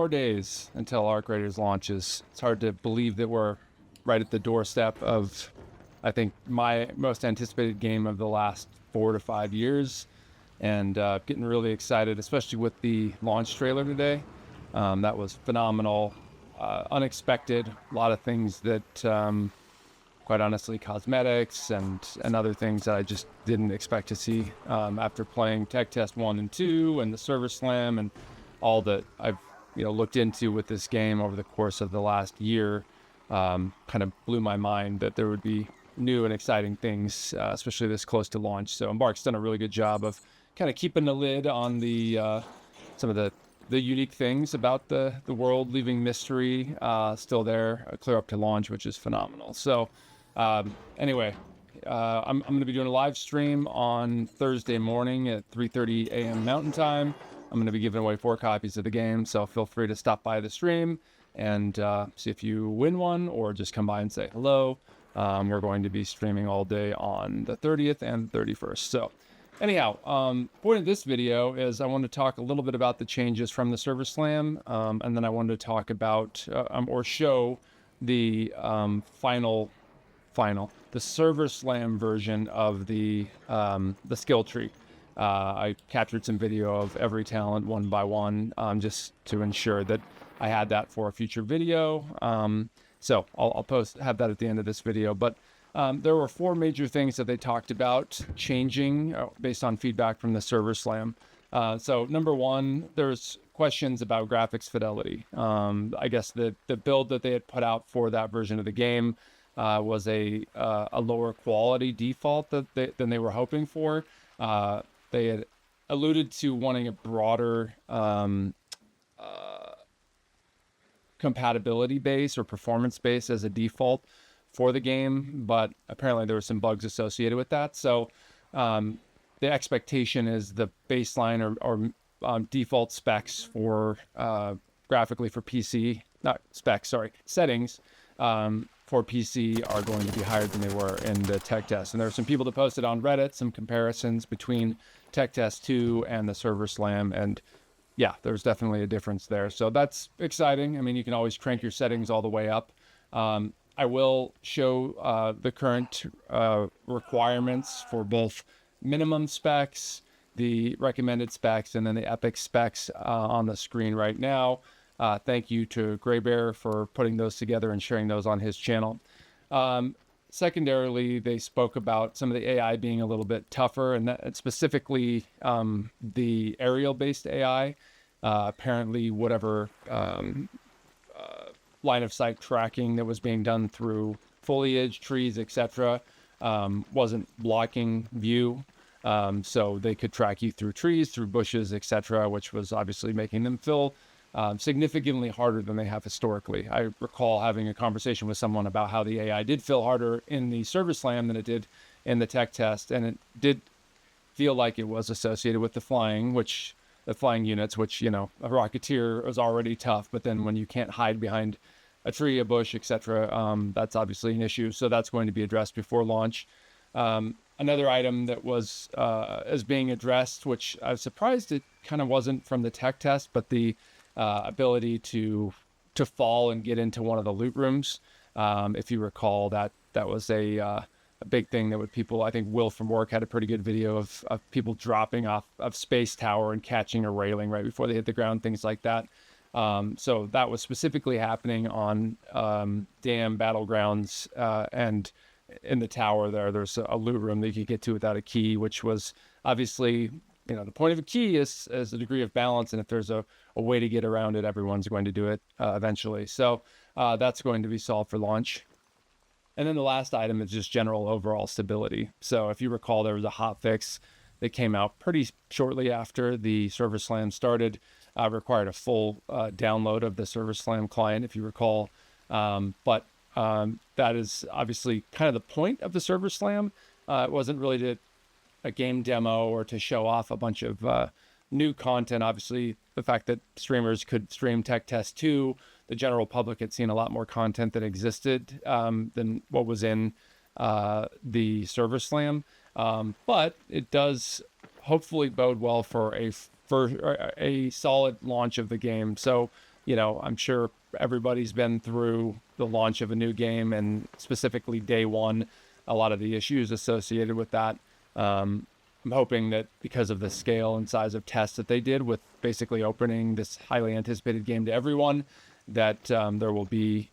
more days until Arc Raiders launches. It's hard to believe that we're right at the doorstep of, I think, my most anticipated game of the last 4 to 5 years. And getting really excited, especially with the launch trailer today. That was phenomenal, unexpected. A lot of things that, quite honestly, cosmetics and other things that I just didn't expect to see after playing Tech Test 1 and 2 and the Server Slam and all that I've looked into with this game over the course of the last year. Kind of blew my mind that there would be new and exciting things, especially this close to launch. So Embark's done a really good job of kind of keeping the lid on the some of the unique things about the world, leaving mystery still there, clear up to launch, which is phenomenal. So anyway, I'm going to be doing a live stream on Thursday morning at 3:30 a.m. Mountain Time. I'm going to be giving away 4 copies of the game, so feel free to stop by the stream and see if you win one, or just come by and say hello. We're going to be streaming all day on the 30th and 31st. So anyhow, point of this video is I want to talk a little bit about the changes from the Server Slam, and then I wanted to talk about or show the the Server Slam version of the skill tree. I captured some video of every talent one by one, just to ensure that I had that for a future video. So I'll have that at the end of this video. But there were 4 major things that they talked about changing based on feedback from the Server Slam. So number 1, there's questions about graphics fidelity. I guess the build that they had put out for that version of the game was a lower quality default than they were hoping for. They had alluded to wanting a broader compatibility base or performance base as a default for the game, but apparently there were some bugs associated with that. So the expectation is the baseline or default specs for graphically for PC, settings for PC are going to be higher than they were in the Tech Test. And there are some people that posted on Reddit some comparisons between Tech Test 2 and the Server Slam, and yeah, there's definitely a difference there. So that's exciting. I mean, you can always crank your settings all the way up. I will show the current requirements for both minimum specs, the recommended specs, and then the epic specs on the screen right now. Thank you to Gray Bear for putting those together and sharing those on his channel. Secondarily, they spoke about some of the AI being a little bit tougher, and that specifically the aerial-based AI. Apparently, whatever line of sight tracking that was being done through foliage, trees, etc., wasn't blocking view. So they could track you through trees, through bushes, etc., which was obviously making them feel significantly harder than they have historically. I recall having a conversation with someone about how the AI did feel harder in the Server Slam than it did in the Tech Test, and it did feel like it was associated with the flying units, which, a Rocketeer is already tough, but then when you can't hide behind a tree, a bush, etc., that's obviously an issue. So that's going to be addressed before launch. Another item that was is being addressed, which I was surprised it kind of wasn't from the Tech Test, but the ability to fall and get into one of the loot rooms. If you recall, that was a big thing that would people, I think Will from work had a pretty good video of people dropping off of Space Tower and catching a railing right before they hit the ground, things like that. So that was specifically happening on Dam Battlegrounds, and in the tower there's a loot room that you could get to without a key, which was obviously, the point of a key is a degree of balance, and if there's a way to get around it, everyone's going to do it eventually. So that's going to be solved for launch. And then the last item is just general overall stability. So if you recall, there was a hotfix that came out pretty shortly after the Server Slam started, required a full download of the Server Slam client, if you recall. But that is obviously kind of the point of the Server Slam. It wasn't really a game demo or to show off a bunch of new content. Obviously, the fact that streamers could stream Tech Test 2, the general public had seen a lot more content that existed than what was in the Server Slam. But it does hopefully bode well for a solid launch of the game. So I'm sure everybody's been through the launch of a new game, and specifically day one, a lot of the issues associated with that. I'm hoping that because of the scale and size of tests that they did with basically opening this highly anticipated game to everyone, that there will be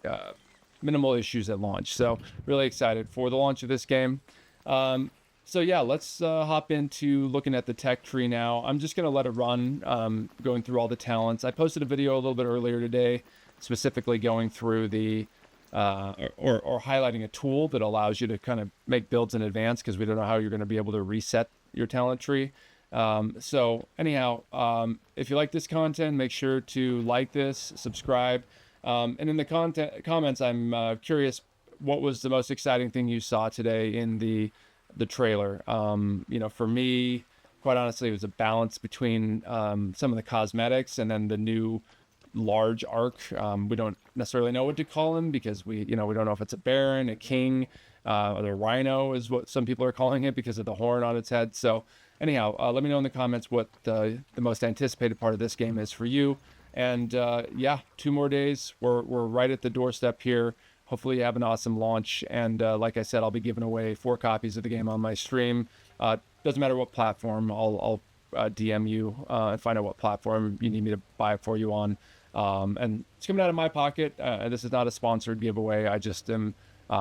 minimal issues at launch. So really excited for the launch of this game. So yeah, let's hop into looking at the tech tree now. I'm just going to let it run, going through all the talents. I posted a video a little bit earlier today, specifically going through the or highlighting a tool that allows you to kind of make builds in advance, because we don't know how you're going to be able to reset your talent tree. So anyhow, if you like this content, make sure to like this, subscribe, and in the comments, I'm curious, what was the most exciting thing you saw today in the trailer? For me, quite honestly, it was a balance between some of the cosmetics and then the new large arc. We don't necessarily know what to call him, because we don't know if it's a baron, a king, or the rhino is what some people are calling it because of the horn on its head. So anyhow, let me know in the comments what the most anticipated part of this game is for you. And yeah, 2 more days. We're right at the doorstep here. Hopefully you have an awesome launch. And like I said, I'll be giving away 4 copies of the game on my stream. Doesn't matter what platform. I'll DM you and find out what platform you need me to buy it for you on. And it's coming out of my pocket. This is not a sponsored giveaway. I just am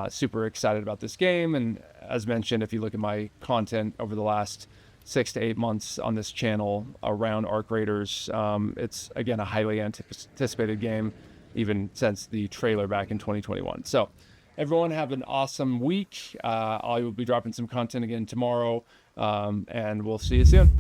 super excited about this game. And as mentioned, if you look at my content over the last 6 to 8 months on this channel around Arc Raiders, it's, again, a highly anticipated game, even since the trailer back in 2021. So everyone have an awesome week. I will be dropping some content again tomorrow, and we'll see you soon.